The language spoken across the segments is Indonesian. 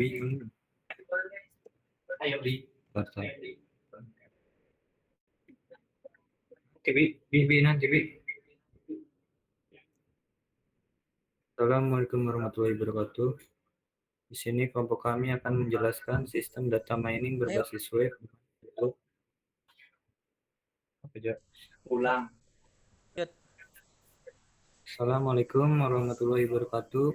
Bingung. Ayo di bahasa. TV. Assalamualaikum warahmatullahi wabarakatuh. Di sini kelompok kami akan menjelaskan sistem data mining berbasis web untuk apa aja. Ulang. Assalamualaikum warahmatullahi wabarakatuh.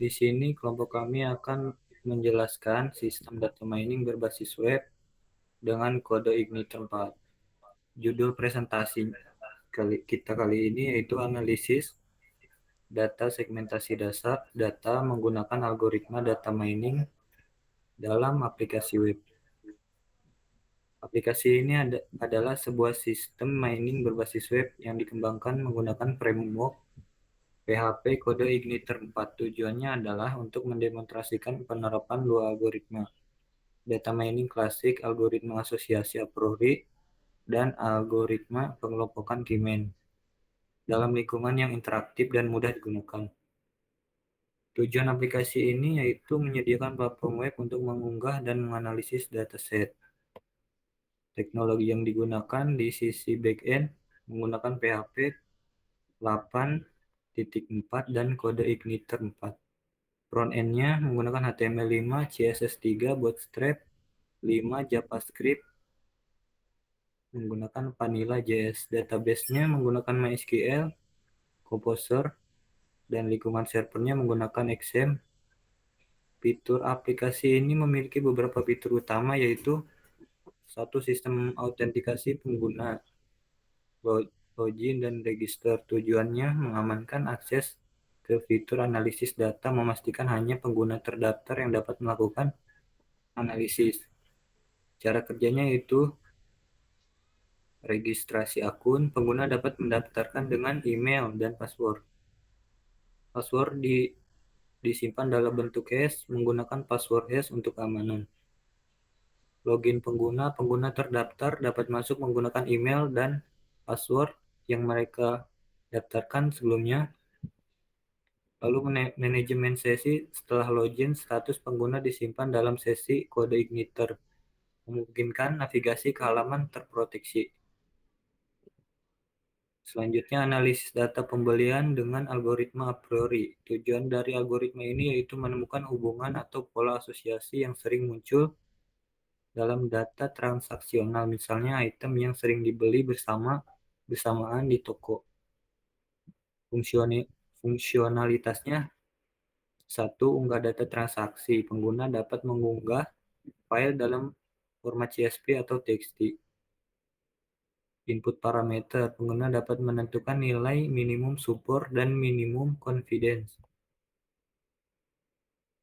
Di sini kelompok kami akan menjelaskan sistem data mining berbasis web dengan kode Igniter 4. Judul presentasi kita kali ini yaitu analisis data segmentasi dasar data menggunakan algoritma data mining dalam aplikasi web. Aplikasi ini adalah sebuah sistem mining berbasis web yang dikembangkan menggunakan framework PHP kode Igniter 4. Tujuannya adalah untuk mendemonstrasikan penerapan dua algoritma, data mining klasik, algoritma asosiasi a priori, dan algoritma pengelompokan Keyman dalam lingkungan yang interaktif dan mudah digunakan. Tujuan aplikasi ini yaitu menyediakan platform web untuk mengunggah dan menganalisis dataset. Teknologi yang digunakan di sisi backend menggunakan PHP 8.4 dan kode Igniter 4. Front-end-nya menggunakan HTML5, CSS3, Bootstrap 5, JavaScript menggunakan Vanilla.js. Database-nya menggunakan MySQL, Composer, dan lingkungan servernya menggunakan XAMPP. Fitur aplikasi ini memiliki beberapa fitur utama yaitu satu sistem autentikasi pengguna, login dan register. Tujuannya mengamankan akses ke fitur analisis data, memastikan hanya pengguna terdaftar yang dapat melakukan analisis. Cara kerjanya yaitu registrasi akun. Pengguna dapat mendaftarkan dengan email dan password. Password disimpan dalam bentuk hash menggunakan password hash untuk keamanan. Login pengguna terdaftar dapat masuk menggunakan email dan password yang mereka daftarkan sebelumnya. Lalu manajemen sesi. Setelah login, status pengguna disimpan dalam sesi kode Igniter, memungkinkan navigasi ke halaman terproteksi. Selanjutnya, analisis data pembelian dengan algoritma a priori. Tujuan dari algoritma ini yaitu menemukan hubungan atau pola asosiasi yang sering muncul dalam data transaksional, misalnya item yang sering dibeli bersamaan di toko. Fungsionalitasnya: 1. Unggah data transaksi. Pengguna dapat mengunggah file dalam format CSV atau TXT. Input parameter. Pengguna dapat menentukan nilai minimum support dan minimum confidence.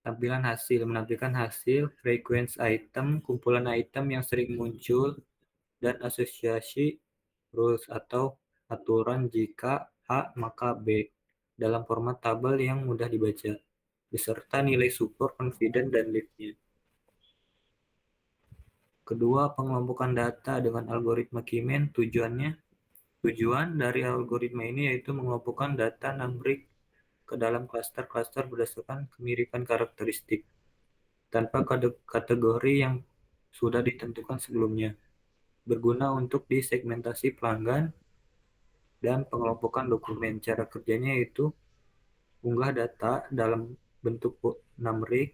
Tampilan hasil. Menampilkan hasil, frequency item, kumpulan item yang sering muncul, dan asosiasi rules atau aturan jika A maka B dalam format tabel yang mudah dibaca, beserta nilai support, confidence, dan leaf-nya. Kedua, pengelompokan data dengan algoritma Keyman. Tujuan dari algoritma ini yaitu mengelompokkan data numbrik ke dalam klaster-klaster berdasarkan kemiripan karakteristik, tanpa kategori yang sudah ditentukan sebelumnya, berguna untuk disegmentasi pelanggan dan pengelompokan dokumen. Cara kerjanya yaitu unggah data dalam bentuk numbrik.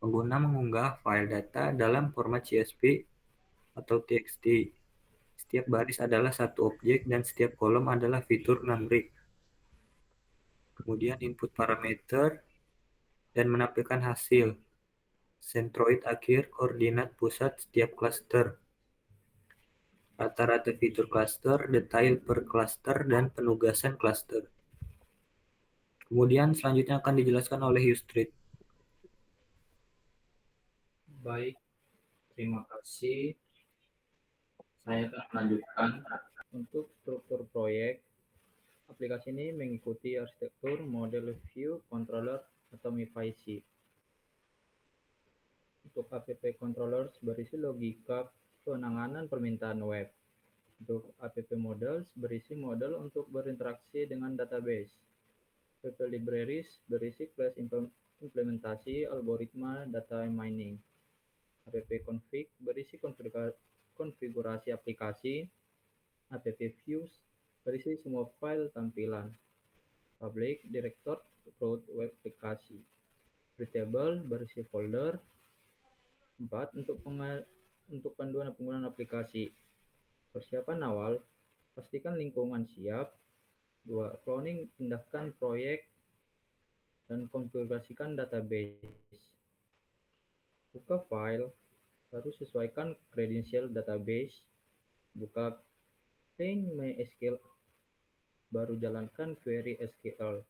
Pengguna mengunggah file data dalam format CSV atau TXT. Setiap baris adalah satu objek dan setiap kolom adalah fitur numbrik. Kemudian input parameter dan menampilkan hasil. Centroid akhir, koordinat pusat setiap klaster, rata-rata fitur klaster, detail per klaster, dan penugasan klaster. Kemudian selanjutnya akan dijelaskan oleh Yustrit. Baik, terima kasih. Saya akan melanjutkan. Untuk struktur proyek, aplikasi ini mengikuti arsitektur model view controller atau MIPIC. Untuk app controllers berisi logika penanganan permintaan web. Untuk app models berisi model untuk berinteraksi dengan database. App libraries berisi class implementasi algoritma data mining. App config berisi konfigurasi aplikasi. App views berisi semua file tampilan. Public director root web aplikasi. Readable berisi folder. 4. Untuk panduan penggunaan aplikasi. Persiapan awal, pastikan lingkungan siap. 2. Cloning, pindahkan proyek dan konfigurasikan database. Buka file, baru sesuaikan kredensial database. Buka plain MySQL, baru jalankan query SQL.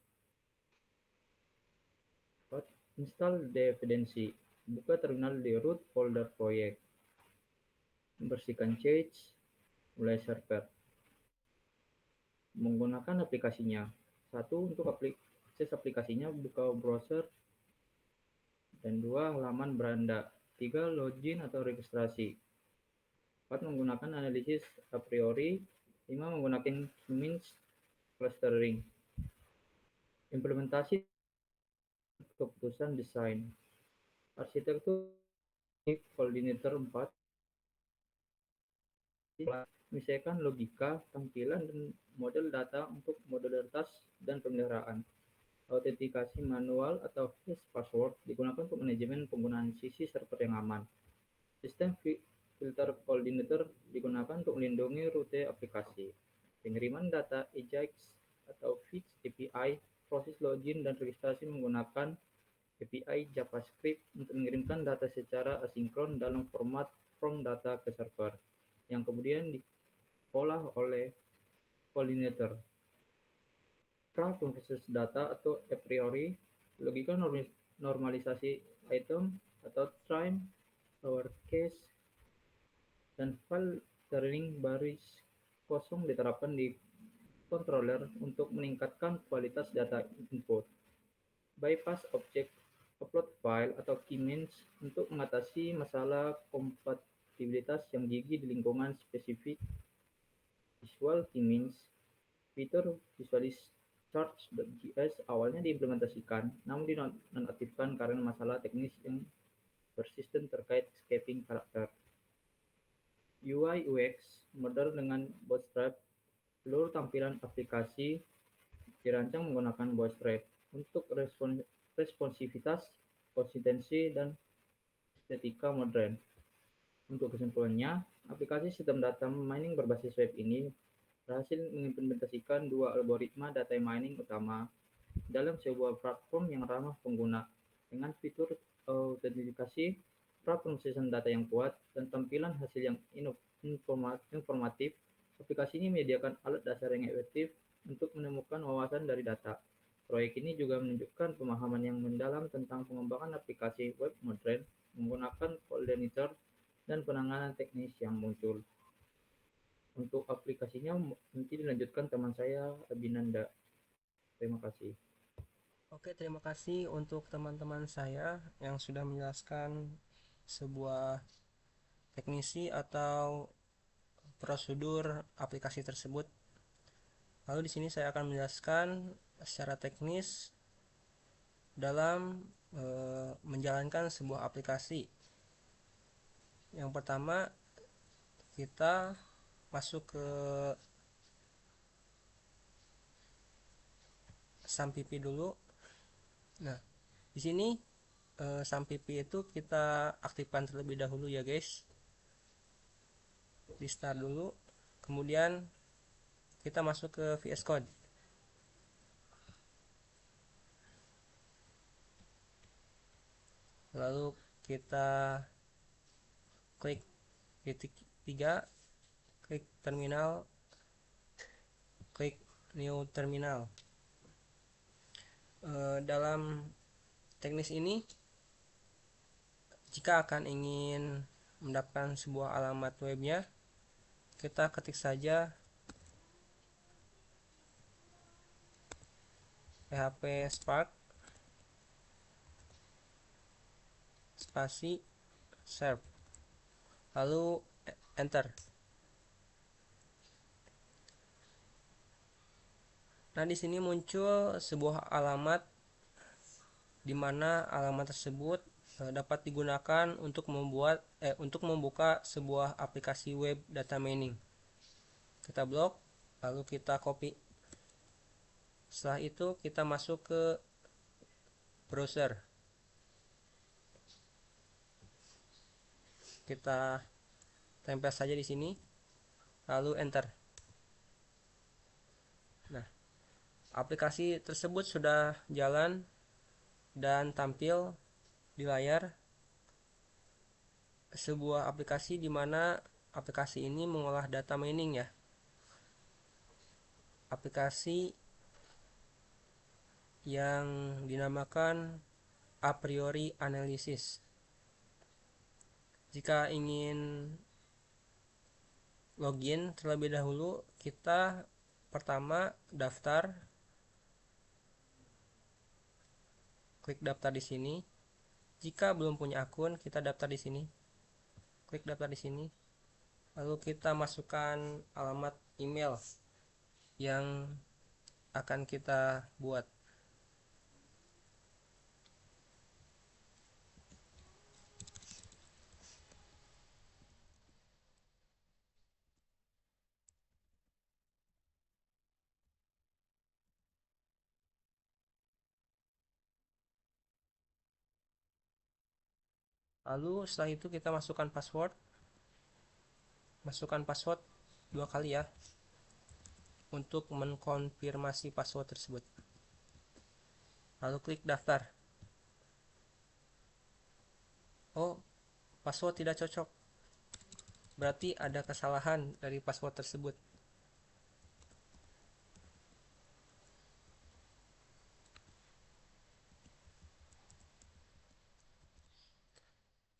4. Install dependensi. Buka terminal di root folder proyek. Bersihkan cache, mulai server. Menggunakan aplikasinya. 1. Untuk akses aplikasinya, buka browser. Dan 2. Halaman beranda. 3. Login atau registrasi. 4. Menggunakan analisis a priori. 5. Menggunakan k-means clustering. Implementasi keputusan desain. Arsitektur koordinator 4. Misalkan logika, tampilan, dan model data untuk modularitas dan pemeliharaan. Autentikasi manual atau hash password digunakan untuk manajemen penggunaan sisi server yang aman. Sistem filter coordinator digunakan untuk melindungi rute aplikasi. Pengiriman data AJAX atau fetch API, proses login dan registrasi menggunakan API JavaScript untuk mengirimkan data secara asinkron dalam format from data ke server, yang kemudian diolah oleh coordinator. Proses data atau a priori, logika normalisasi item atau trim, lowercase, dan filtering baris kosong diterapkan di controller untuk meningkatkan kualitas data input. Bypass object upload file atau k-means untuk mengatasi masalah kompatibilitas yang gigi di lingkungan spesifik. Visual k-means fitur visualize.js awalnya diimplementasikan, namun dinonaktifkan karena masalah teknis yang persisten terkait escaping karakter. UI UX modern dengan Bootstrap. Seluruh tampilan aplikasi dirancang menggunakan Bootstrap untuk responsivitas, konsistensi, dan estetika modern. Untuk kesimpulannya, aplikasi sistem data mining berbasis web ini berhasil mengimplementasikan dua algoritma data mining utama dalam sebuah platform yang ramah pengguna dengan fitur autentikasi, praprosession data yang kuat, dan tampilan hasil yang informatif. Aplikasi ini menyediakan alat dasar yang efektif untuk menemukan wawasan dari data. Proyek ini juga menunjukkan pemahaman yang mendalam tentang pengembangan aplikasi web modern menggunakan coordinator dan penanganan teknis yang muncul. Untuk aplikasinya nanti dilanjutkan teman saya Abinanda. Terima kasih. Oke, terima kasih untuk teman-teman saya yang sudah menjelaskan sebuah teknisi atau prosedur aplikasi tersebut. Lalu di sini saya akan menjelaskan secara teknis dalam menjalankan sebuah aplikasi. Yang pertama, kita masuk ke SAMPP dulu. Nah, di sini SAMPP itu kita aktifkan terlebih dahulu ya guys. Di start dulu, kemudian kita masuk ke VS Code. Lalu kita klik titik 3, klik terminal, klik new terminal. Dalam teknis ini, jika akan ingin mendapatkan sebuah alamat webnya, kita ketik saja php spark spasi serve, lalu enter. Nah, di sini muncul sebuah alamat di mana alamat tersebut dapat digunakan untuk membuka sebuah aplikasi web data mining. Kita blok, lalu kita copy. Setelah itu kita masuk ke browser. Kita tempel saja di sini, lalu enter. Nah, aplikasi tersebut sudah jalan dan tampil di layar sebuah aplikasi di mana aplikasi ini mengolah data mining ya. Aplikasi yang dinamakan a priori analysis. Jika ingin login terlebih dahulu, kita pertama daftar, klik daftar di sini. Jika belum punya akun, kita daftar di sini. Klik daftar di sini. Lalu kita masukkan alamat email yang akan kita buat. Lalu setelah itu kita masukkan password. Masukkan password 2 kali ya, untuk mengkonfirmasi password tersebut. Lalu klik daftar. Oh, password tidak cocok. Berarti ada kesalahan dari password tersebut.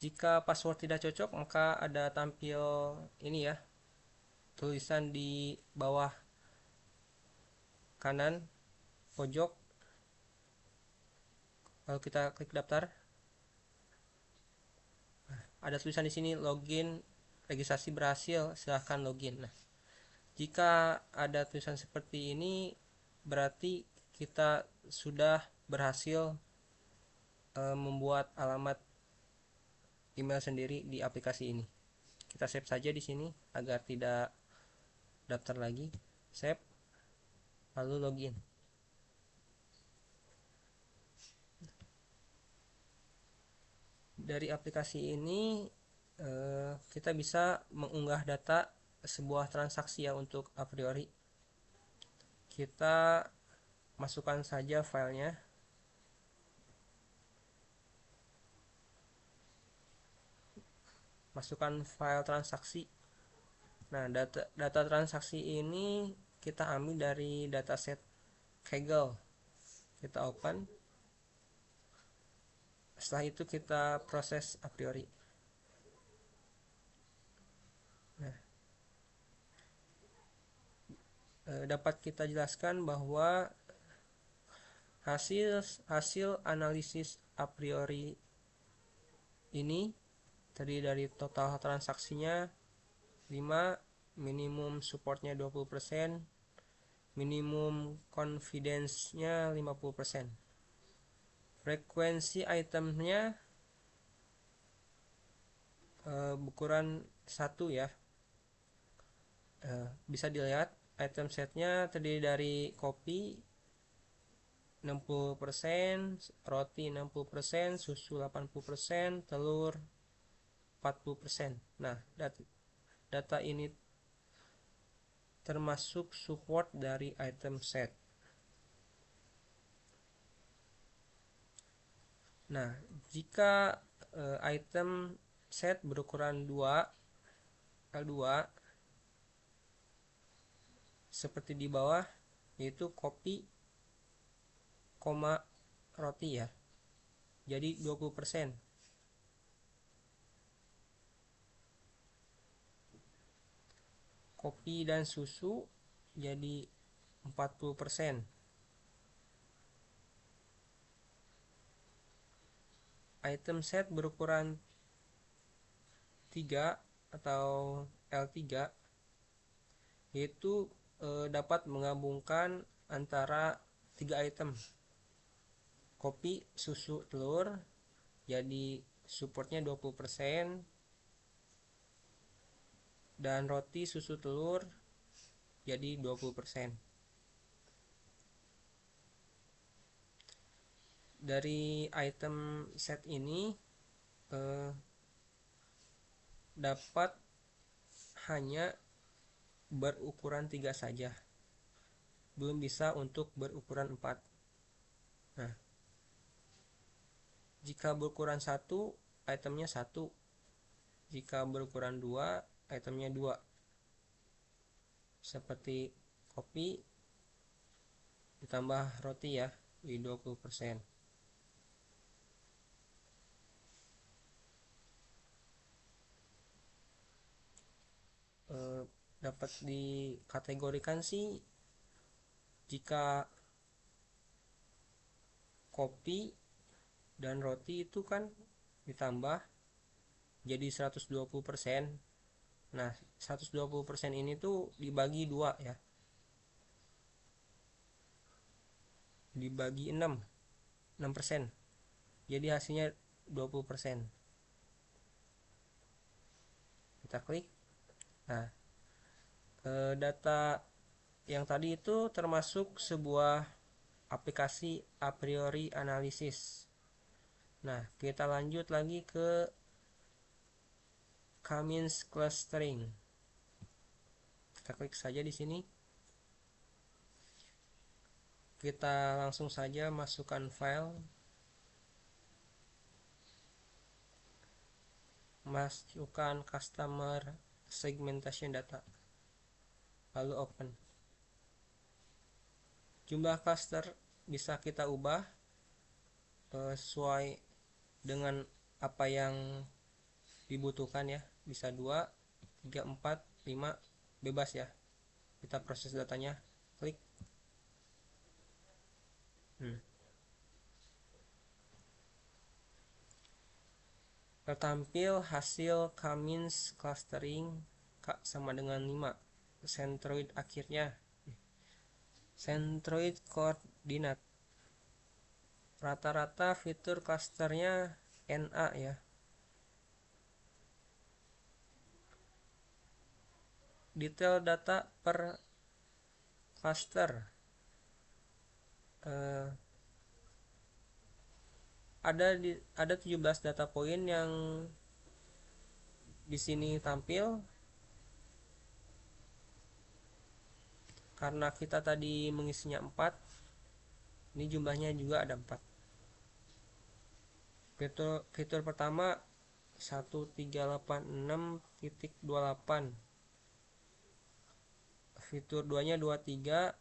Jika password tidak cocok, maka ada tampil ini ya, tulisan di bawah kanan pojok. Lalu kita klik daftar. Ada tulisan di sini login, registrasi berhasil, silahkan login. Nah, jika ada tulisan seperti ini, berarti kita sudah berhasil membuat alamat email sendiri di aplikasi ini. Kita save saja di sini agar tidak daftar lagi. Save, lalu login. Dari aplikasi ini kita bisa mengunggah data sebuah transaksi ya untuk a priori. Kita masukkan saja filenya. Masukkan file transaksi. Nah, data transaksi ini kita ambil dari dataset Kaggle. Kita open. Setelah itu kita proses a priori. Nah, dapat kita jelaskan bahwa hasil analisis a priori ini terdiri dari total transaksinya 5, minimum supportnya 20%, minimum confidence-nya 50%. Frekuensi itemnya ukuran 1 ya. Bisa dilihat item setnya terdiri dari kopi 60%, roti 60%, susu 80%, telur 40%. Nah, data ini termasuk support dari item set. Nah, jika item set berukuran 2 L2 seperti di bawah, yaitu kopi, roti ya. Jadi 20%. Kopi dan susu jadi 40%. Item set berukuran 3 atau L3 yaitu dapat menggabungkan antara 3 item, kopi, susu, telur, jadi supportnya 20%, dan roti, susu, telur jadi 20%. Dari item set ini dapat hanya berukuran 3 saja, belum bisa untuk berukuran 4. Nah, jika berukuran 1, itemnya 1. Jika berukuran 2, itemnya 2. Seperti kopi ditambah roti ya, di 20%. Dapat dikategorikan sih, jika kopi dan roti itu kan ditambah jadi 120%. Nah, 120% ini tuh dibagi 2 ya. Dibagi 6%. Jadi hasilnya 20%. Kita klik. Nah, data yang tadi itu termasuk sebuah aplikasi a priori analisis. Nah, kita lanjut lagi ke K-means clustering. Kita klik saja di sini. Kita langsung saja masukkan file, masukkan customer segmentation data, lalu open. Jumlah cluster bisa kita ubah sesuai dengan apa yang dibutuhkan ya. Bisa 2, 3, 4, 5, bebas ya. Kita proses datanya, klik. Tertampil hasil K-means clustering K sama dengan 5. Centroid akhirnya, centroid koordinat. Rata-rata fitur clusternya NA ya. Detail data per cluster. Ada 17 data point yang di sini tampil. Karena kita tadi mengisinya 4, ini jumlahnya juga ada 4. Fitur pertama 1386.28. Fitur 2-nya 23,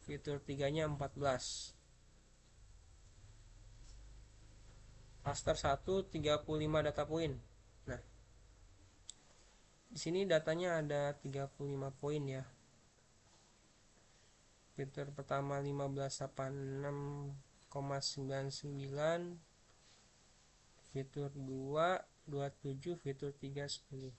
fitur 3-nya 14. Cluster 1 35 data point. Nah, di sini datanya ada 35 poin ya. Fitur pertama 1586,99, fitur 2 27, fitur 3 10.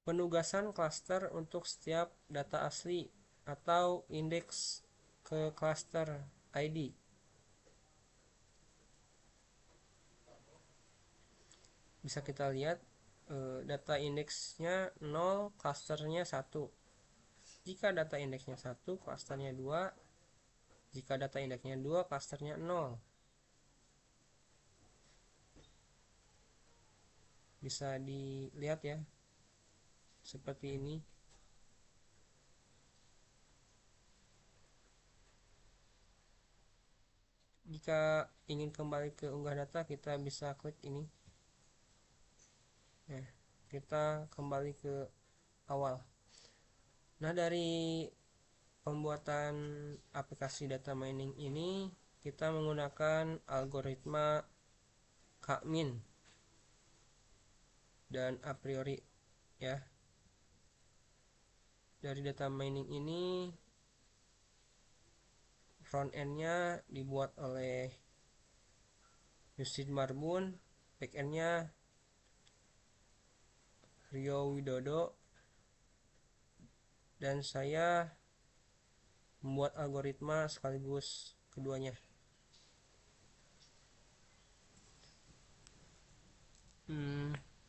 Penugasan cluster untuk setiap data asli atau indeks ke cluster ID. Bisa kita lihat data indeksnya 0, clusternya 1. Jika data indeksnya 1, clusternya 2. Jika data indeksnya 2, clusternya 0. Bisa dilihat ya, seperti ini. Jika ingin kembali ke unggah data, kita bisa klik ini. Nah, kita kembali ke awal. Nah, dari pembuatan aplikasi data mining ini kita menggunakan algoritma K-mean dan a priori ya. Dari data mining ini front end-nya dibuat oleh Lucid Marbun, back end-nya Rio Widodo, dan saya membuat algoritma sekaligus keduanya.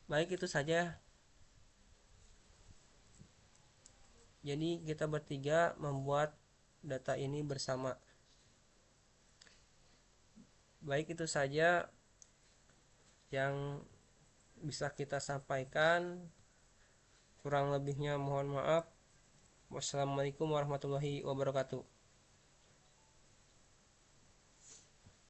Baik, itu saja. Jadi kita bertiga membuat data ini bersama. Baik, itu saja yang bisa kita sampaikan. Kurang lebihnya mohon maaf. Wassalamualaikum warahmatullahi wabarakatuh.